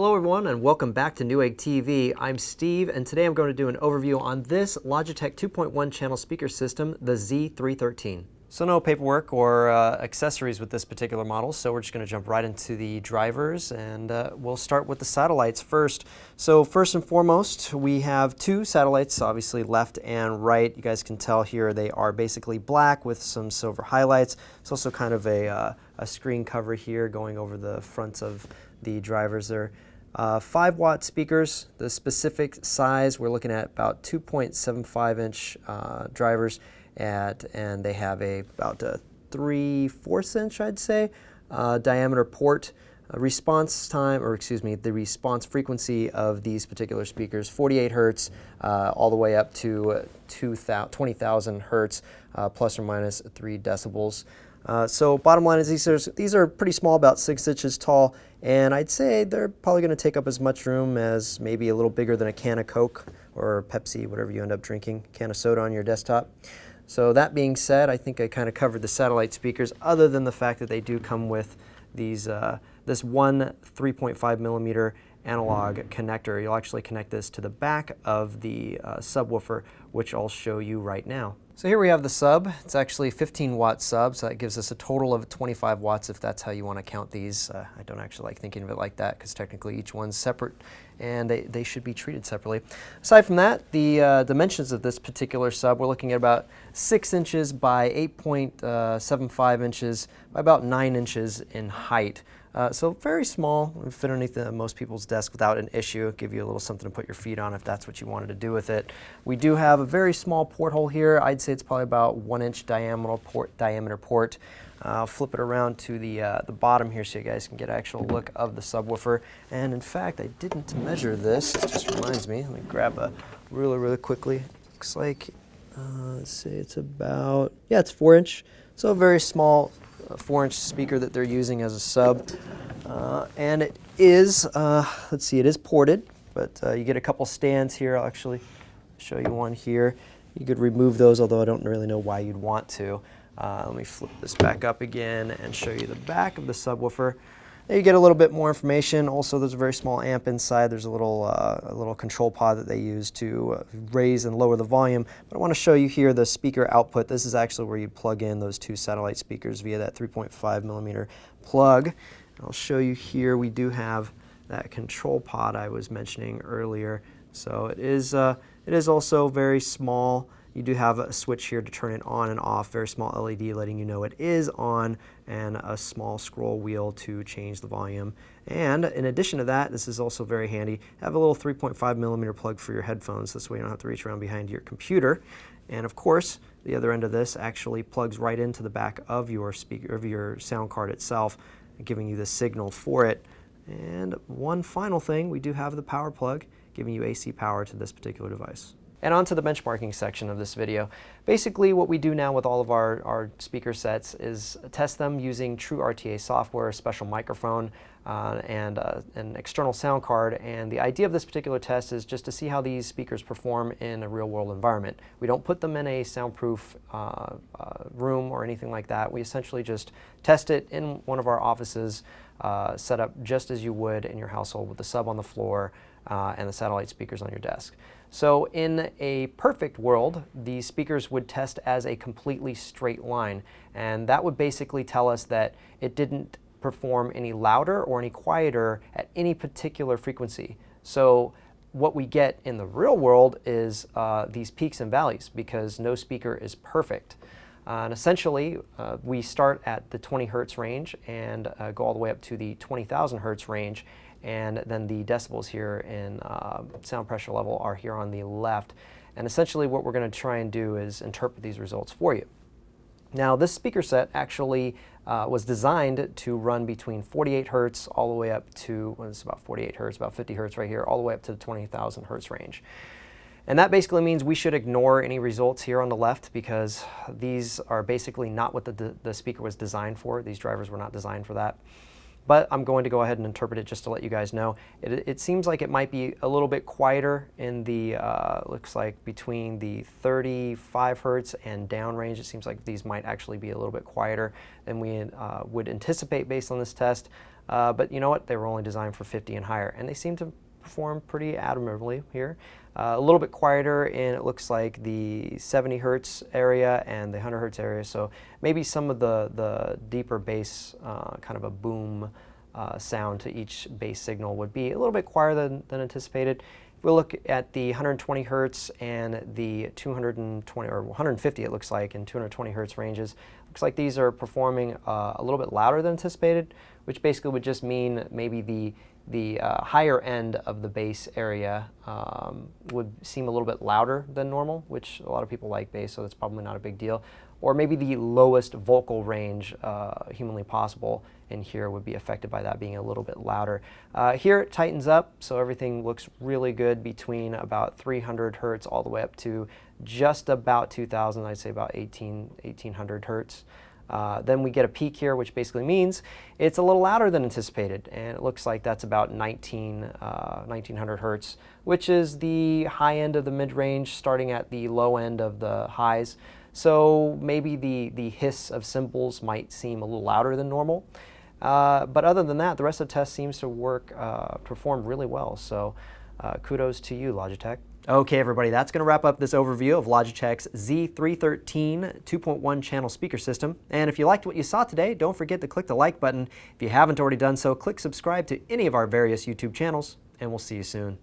Hello everyone and welcome back to Newegg TV. I'm Steve and today I'm going to do an overview on this Logitech 2.1 channel speaker system, the Z313. So no paperwork or accessories with this particular model, so we're just going to jump right into the drivers and we'll start with the satellites first. So first and foremost, we have two satellites, obviously left and right. You guys can tell here they are basically black with some silver highlights. It's also kind of a screen cover here going over the fronts of the drivers there. 5-watt speakers, the specific size, we're looking at about 2.75 inch drivers, and they have about a 3/4 inch, I'd say, diameter port. Response time, or excuse me, the response frequency of these particular speakers, 48 hertz all the way up to 20,000 hertz, plus or minus 3 decibels. So bottom line is these are pretty small, about 6 inches tall, and I'd say they're probably going to take up as much room as maybe a little bigger than a can of Coke or Pepsi, whatever you end up drinking, can of soda on your desktop. So that being said, I think I kind of covered the satellite speakers, other than the fact that they do come with these this one 3.5 millimeter analog connector. You'll actually connect this to the back of the subwoofer, which I'll show you right now. So here we have the sub. It's actually a 15-watt sub, so that gives us a total of 25 watts if that's how you want to count these. I don't actually like thinking of it like that because technically each one's separate and they should be treated separately. Aside from that, the dimensions of this particular sub, we're looking at about 6 inches by 8.75 inches by about 9 inches in height. So very small, fit underneath most people's desk without an issue. Give you a little something to put your feet on if that's what you wanted to do with it. We do have a very small porthole here. I'd say it's probably about 1 inch diameter port. I'll flip it around to the bottom here so you guys can get an actual look of the subwoofer. And in fact, I didn't measure this. It just reminds me. Let me grab a ruler really quickly. Looks like, let's say it's about, yeah, it's 4 inch. So a very small 4-inch speaker that they're using as a sub, and it is, let's see, it is ported, but you get a couple stands here. I'll actually show you one here. You could remove those, although I don't really know why you'd want to. Let me flip this back up again and show you the back of the subwoofer. There you get a little bit more information. Also, there's a very small amp inside. There's a little control pod that they use to raise and lower the volume. But I want to show you here the speaker output. This is actually where you plug in those two satellite speakers via that 3.5 millimeter plug. I'll show you here. We do have that control pod I was mentioning earlier. So it is also very small. You do have a switch here to turn it on and off, very small LED letting you know it is on, and a small scroll wheel to change the volume. And in addition to that, this is also very handy, have a little 3.5 millimeter plug for your headphones. This way you don't have to reach around behind your computer. And of course, the other end of this actually plugs right into the back of your speaker, of your sound card itself, giving you the signal for it. And one final thing, we do have the power plug, giving you AC power to this particular device. And on to the benchmarking section of this video. Basically what we do now with all of our speaker sets is test them using true RTA software, a special microphone, and an external sound card. And the idea of this particular test is just to see how these speakers perform in a real-world environment. We don't put them in a soundproof room or anything like that. We essentially just test it in one of our offices, set up just as you would in your household with the sub on the floor and the satellite speakers on your desk. So in a perfect world, these speakers would test as a completely straight line, and that would basically tell us that it didn't perform any louder or any quieter at any particular frequency. So what we get in the real world is these peaks and valleys, because no speaker is perfect. And essentially, we start at the 20 hertz range and go all the way up to the 20,000 hertz range. And then the decibels here in sound pressure level are here on the left. And essentially what we're going to try and do is interpret these results for you. Now this speaker set actually was designed to run between 48 hertz all the way up to, well, it's about 48 hertz, about 50 hertz right here, all the way up to the 20,000 hertz range. And that basically means we should ignore any results here on the left, because these are basically not what the speaker was designed for. These drivers were not designed for that. But I'm going to go ahead and interpret it just to let you guys know. It seems like it might be a little bit quieter in the, looks like between the 35 hertz and down range. It seems like these might actually be a little bit quieter than we would anticipate based on this test. but you know what? They were only designed for 50 and higher, and they seem to perform pretty admirably here. A little bit quieter in, it looks like, the 70 hertz area and the 100 hertz area, so maybe some of the deeper bass, kind of a boom sound to each bass signal would be a little bit quieter than anticipated. If we look at the 120 hertz and the 220 or 150, it looks like, and 220 hertz ranges, looks like these are performing a little bit louder than anticipated, which basically would just mean maybe the higher end of the bass area would seem a little bit louder than normal, which a lot of people like bass, so that's probably not a big deal. Or maybe the lowest vocal range humanly possible in here would be affected by that being a little bit louder. Here it tightens up, so everything looks really good between about 300 hertz all the way up to just about 2000, I'd say about 1800 hertz. Then we get a peak here, which basically means it's a little louder than anticipated, and it looks like that's about 1900 hertz, which is the high end of the mid-range, starting at the low end of the highs. So maybe the hiss of cymbals might seem a little louder than normal. But other than that, the rest of the test seems to perform really well. So kudos to you, Logitech. Okay, everybody, that's going to wrap up this overview of Logitech's Z313 2.1 channel speaker system. And if you liked what you saw today, don't forget to click the like button. If you haven't already done so, click subscribe to any of our various YouTube channels, and we'll see you soon.